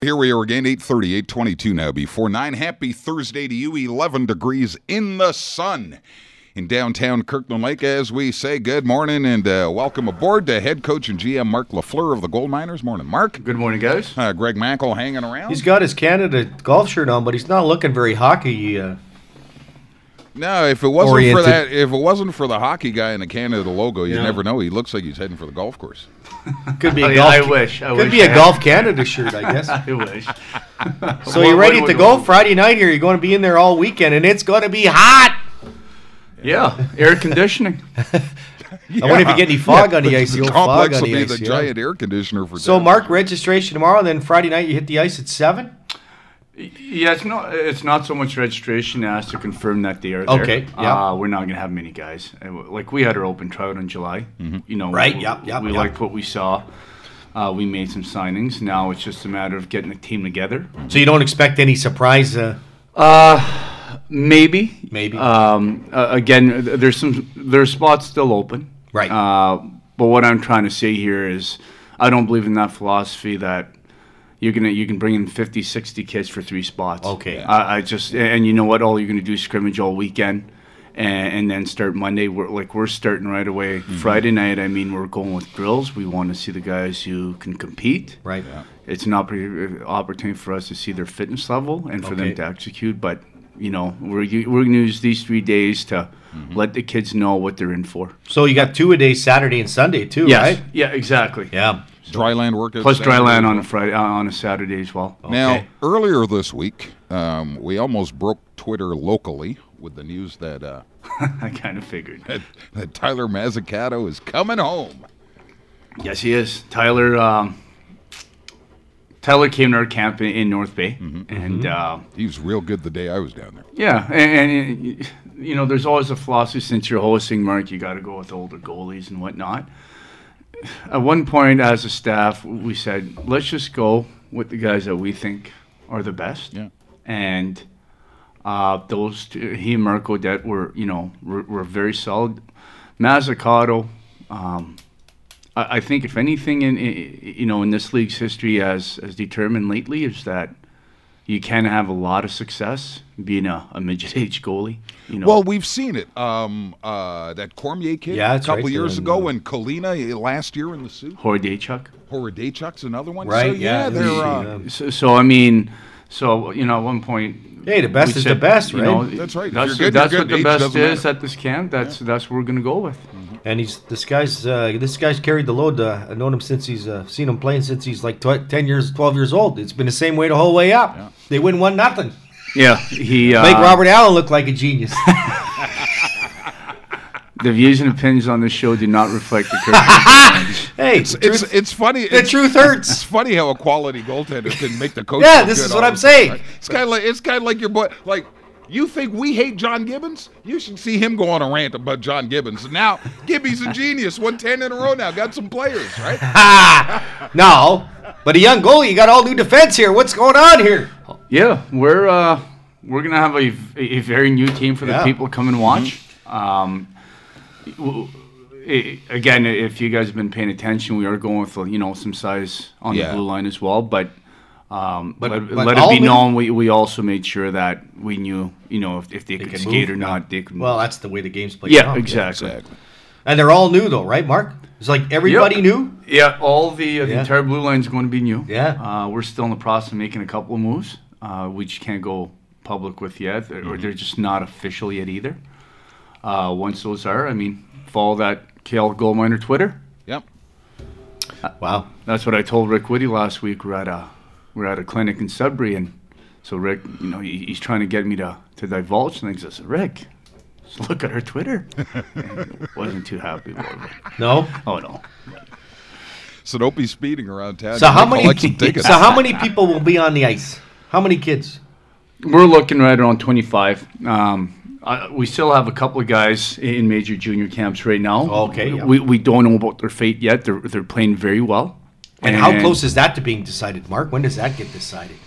Here we are again, 8:30, 8:22 now before 9. Happy Thursday to you, 11 degrees in the sun in downtown Kirkland Lake. As we say, good morning and welcome aboard to head coach and GM Marc Lafleur of the Gold Miners. Morning, Mark. Good morning, guys. Greg Mackel hanging around. He's got his Canada golf shirt on, but he's not looking very hockey. No, if it wasn't for that, if it wasn't for the hockey guy in the Canada logo, you'd never know. He looks like he's heading for the golf course. Could be a golf. I wish. Could be a Golf Canada shirt, I guess. I wish. So you're ready to go Friday night here? You're going to be in there all weekend, and it's going to be hot. Yeah, air conditioning. I wonder if you get any fog on the ice. The complex will be the giant air conditioner for. So, Mark, registration tomorrow, and then Friday night you hit the ice at 7. Yeah, it's not so much registration as to confirm that they are there. Okay, yeah. We're not going to have many guys. Like, we had our open trout in July. Mm-hmm. You know, right, we liked what we saw. We made some signings. Now it's just a matter of getting the team together. So you don't expect any surprise? Maybe. Again, there's spots still open. Right. But what I'm trying to say here is I don't believe in that philosophy that you can bring in 50, 60 kids for 3 spots. Okay. And you know what? All you're going to do is scrimmage all weekend, and then start Monday. We're starting right away. Mm-hmm. Friday night, I mean, we're going with drills. We want to see the guys who can compete. Right. Yeah. It's an opportunity for us to see their fitness level and for them to execute. But you know, we're going to use these 3 days to let the kids know what they're in for. So you got 2 a day, Saturday and Sunday too, right? Yeah, exactly. Yeah. Dry land work plus dry land on a Friday, on a Saturday as well. Okay. Now, earlier this week, we almost broke Twitter locally with the news that I kind of figured that Tyler Mazzucato is coming home. Yes, he is. Tyler came to our camp in North Bay, and he was real good the day I was down there. Yeah, and you know, there's always a philosophy since you're hosting, Mark, you got to go with older goalies and whatnot. At one point, as a staff, we said, let's just go with the guys that we think are the best. Yeah. And those two, he and Marc Odette were very solid. Mazzucato, I think if anything in this league's history as determined lately is that you can have a lot of success being a midget age goalie. You know. Well, we've seen it. That Cormier kid a couple years ago, and Kalina last year in the suit. Horodaychuk's another one. Right. So, yeah, they're. So I mean, you know, at one point. Hey, the best is the best, right? You know, that's right. That's what the best is at this camp. That's what we're going to go with. Mm-hmm. And this guy's carried the load. I've known him since seen him playing since he's like 12 years old. It's been the same way the whole way up. Yeah. They win 1-0. Yeah, he make Robert Allen look like a genius. The views and opinions on this show do not reflect the current. Hey, it's funny. The truth hurts. It's funny how a quality goaltender can make the coach. Yeah, this is what I'm saying. Right? It's kind of like your boy. Like, you think we hate John Gibbons? You should see him go on a rant about John Gibbons. And now Gibby's a genius. Won 10 in a row now. Got some players, right? No, but a young goalie. You got all new defense here. What's going on here? Yeah, we're gonna have a very new team for the people to come and watch. Again, if you guys have been paying attention, we are going with some size on the blue line as well. But let it be known, we also made sure that we knew if they could skate or not. They could. Well, that's the way the game's played. Yeah, exactly. And they're all new though, right, Mark? It's like everybody new. Yeah, all the entire blue line is going to be new. Yeah. We're still in the process of making a couple of moves. We just can't go public with yet, or they're just not official yet either. Once those are, I mean, follow that KL Gold Miner Twitter. Yep. Wow. That's what I told Rick Whitty last week. We're at a clinic in Sudbury, and so Rick, he's trying to get me to divulge things. I said, Rick, just look at our Twitter. And wasn't too happy about it. No? Oh, no. So don't be speeding around town. So how many people will be on the ice? How many kids? We're looking right around 25. We still have a couple of guys in major junior camps right now. Okay. Yeah. We don't know about their fate yet. They're playing very well. And how close is that to being decided, Mark? When does that get decided?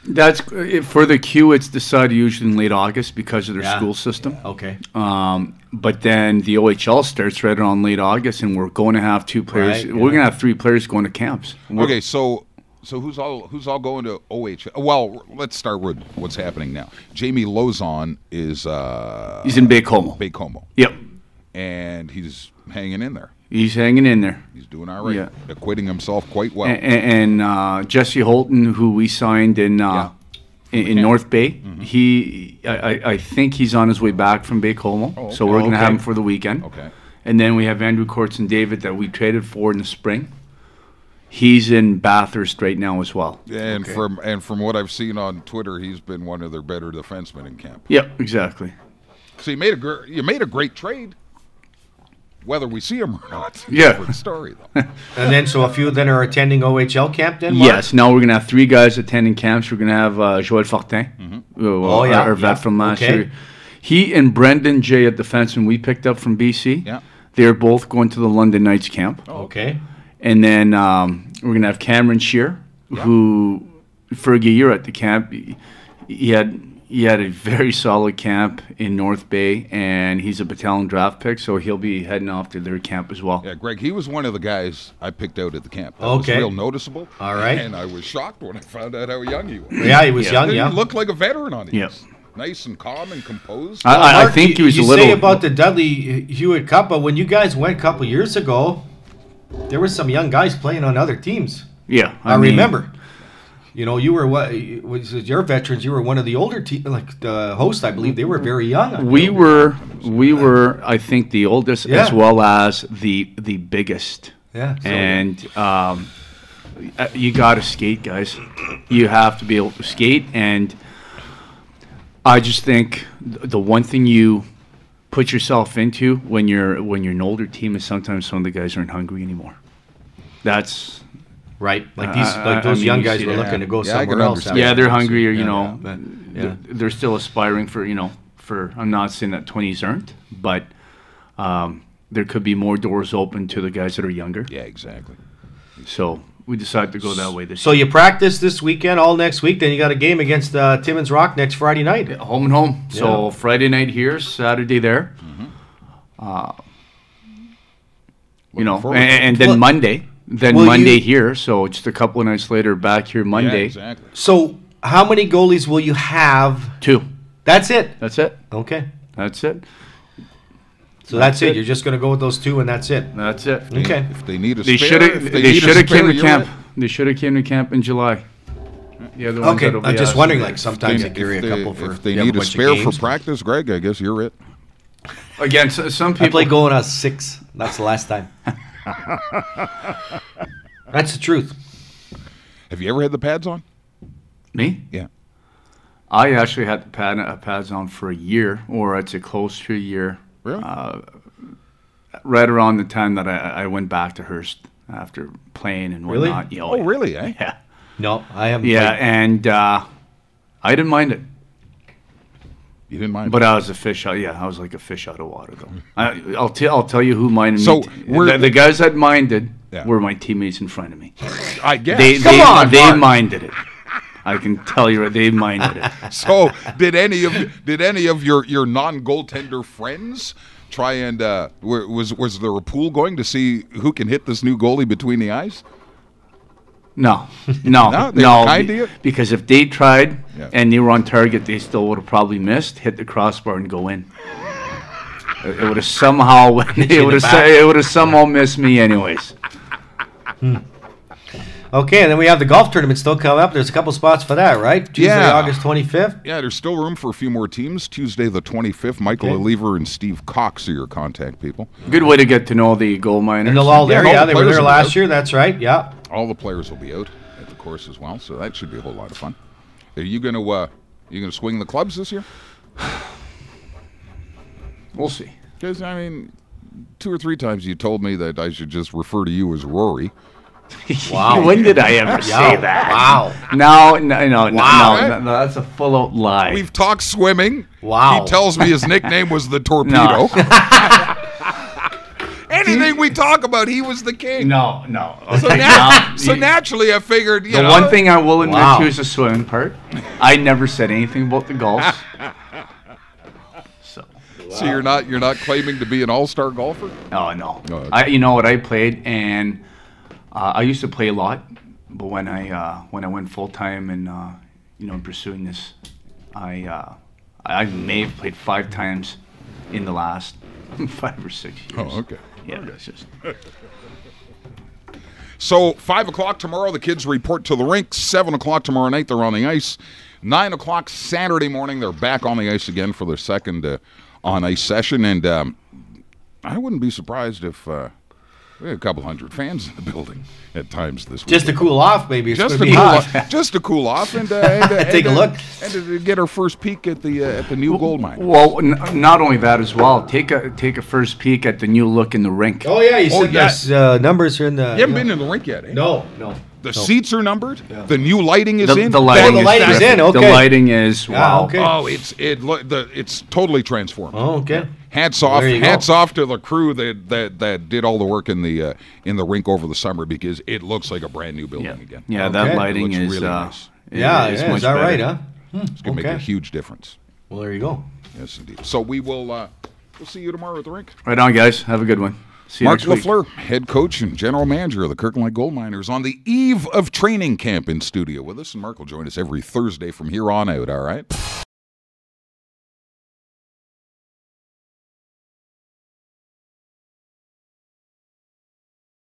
That's for the Q. It's decided usually in late August because of their school system. Okay. But then the OHL starts right around late August, and we're going to have 2 players. Right, We're going to have 3 players going to camps. Okay, so So who's all going to OHL? Well, let's start with what's happening now. Jamie Lozon is He's in Baie-Comeau. Baie-Comeau. Yep. And he's hanging in there. He's hanging in there. He's doing all right. Yeah. Acquitting himself quite well. And Jesse Holton, who we signed in North Bay, I think he's on his way back from Baie-Comeau. Oh, okay. So we're going to have him for the weekend. Okay. And then we have Andrew Courtson David that we traded for in the spring. He's in Bathurst right now as well. And from what I've seen on Twitter, he's been one of their better defensemen in camp. Yep, exactly. So you made a great trade. Whether we see him or not, Yeah. different story though. And then, so a few then are attending OHL camp then, Mark? Yes, now we're going to have 3 guys attending camps. We're going to have Joël Fortin, our vet from last year. He and Brendan Jay at defenseman we picked up from BC. Yeah. They're both going to the London Knights camp. Okay. And then we're going to have Cameron Shear, who, for a year at the camp, he had a very solid camp in North Bay, and he's a battalion draft pick, so he'll be heading off to their camp as well. Yeah, Greg, he was one of the guys I picked out at the camp. That Okay. was real noticeable. All right. And I was shocked when I found out how young he was. Yeah, he was young, He yeah. looked like a veteran on it. Yep. Nice and calm and composed. I Mark, think he was you a little... say about the Dudley Hewitt Cup, but when you guys went a couple years ago, there were some young guys playing on other teams. Yeah. I mean, remember. You know, you were your veterans. You were one of the older like the hosts, I believe. They were very young. We were, I think, the oldest as Yeah. well as the biggest. Yeah. So, And you got to skate, guys. You have to be able to skate. And I just think the one thing you put yourself into when you're an older team is sometimes some of the guys aren't hungry anymore. That's right. Like I those mean, young you guys see were that. looking to go Yeah, I can somewhere else. understand. yeah, they're hungry, or Yeah. they're still aspiring for for. I'm not saying that 20s aren't, but there could be more doors open to the guys that are younger. Yeah, exactly. So we decided to go that way this So you practice this weekend, all next week. Then you got a game against Timmins Rock next Friday night. year. Home and home. So Yeah. Friday night here, Saturday there. Looking forward to And it. then Well, Monday. Then will Monday you- here. So just a couple of nights later, back here Monday. Yeah, exactly. So how many goalies will you have? 2. That's it. That's it. Okay. That's it. So that's it. it. You're just going to go with those 2, and that's it. That's it. Okay. If they need a They spare, should if have. they They need a should have spare, came to you're camp. in. They should have came to camp in July. Yeah, the ones Okay. that'll be I'm just asked. wondering, like sometimes they If carry a they- couple for. If they you have need a bunch of spare for games. practice, Greg, I guess you're it. Again, some I people. played going on 6. That's the last time. That's the truth. Have you ever had the pads on? Me? Yeah. I actually had the pads on for a year, or I'd say close to a year. Really? Right around the time that I went back to Hearst after playing and Really? whatnot. Yeah, Oh, really, eh? Yeah. No, I haven't. Yeah, played. and I didn't mind it. You didn't mind. But I was a fish out. Yeah, I was like a fish out of water, though. I'll tell you who minded So, me. we're- The guys that minded Yeah. were my teammates in front of me. I guess. They on, they Mark. minded it. I can tell you, they minded it. So did any of your non-goaltender friends try and was there a pool going to see who can hit this new goalie between the eyes? No, No, they were kind to you? because if they tried Yeah. and they were on target, they still would have probably missed, hit the crossbar, and go in. It would have somehow it would have somehow missed me anyways. Okay, and then we have the golf tournament still coming up. There's a couple spots for that, right? Tuesday, Yeah. August 25th. Yeah, there's still room for a few more teams. Tuesday the 25th. Michael Okay. Lever and Steve Cox are your contact people. Good way to get to know the gold miners. And they're all there. all Yeah, the they were players there will last be out. year. That's right. Yeah. All the players will be out at the course as well, so that should be a whole lot of fun. Are you gonna swing the clubs this year? We'll see. Because I mean, 2 or 3 times you told me that I should just refer to you as Rory. Wow. When did I ever say that? Wow. No, Wow. no, that's a full-out lie. We've talked swimming. Wow. He tells me his nickname was the Torpedo. Anything we talk about, he was the king. No. So, Okay, so naturally, I figured, the one thing I will admit Wow. to is the swimming part. I never said anything about the golf. So you're not claiming to be an all-star golfer? Oh no. No, okay. You know what, I played, and I used to play a lot, But when I went full time and pursuing this, I may have played 5 times in the last 5 or 6 years. Oh, okay. Yeah, Okay. it's just. So 5 o'clock tomorrow, the kids report to the rink. 7 o'clock tomorrow night, they're on the ice. 9 o'clock Saturday morning, they're back on the ice again for their second on-ice session. And I wouldn't be surprised if we had a couple hundred fans in the building at times this week. Just to cool off, maybe. It's Just gonna to be cool hot. off, just to cool off, and Take a look. and to get our first peek at the new gold mine. Well, not only that as well. Take a first peek at the new look in the rink. Oh yeah, you said yeah. there's numbers here in the. You haven't been in the rink yet, eh? No. The seats are numbered. Yeah. The new lighting is in. The lighting, the lighting is in. Okay. The lighting is wow. Okay. Oh, it's totally transformed. Oh, okay. Hats off There you to the crew that did all the work in the rink over the summer, because it looks like a brand new building again. Yeah, Okay. that lighting It looks is really nice. Is much that better. right, huh? It's gonna make a huge difference. Well, there you go. Yes, indeed. So we'll see you tomorrow at the rink. Right on, guys. Have a good one. See you Marc next week. Lafleur, head coach and general manager of the Kirkland Lake Gold Miners, on the eve of training camp in studio with us, and Marc will join us every Thursday from here on out. All right.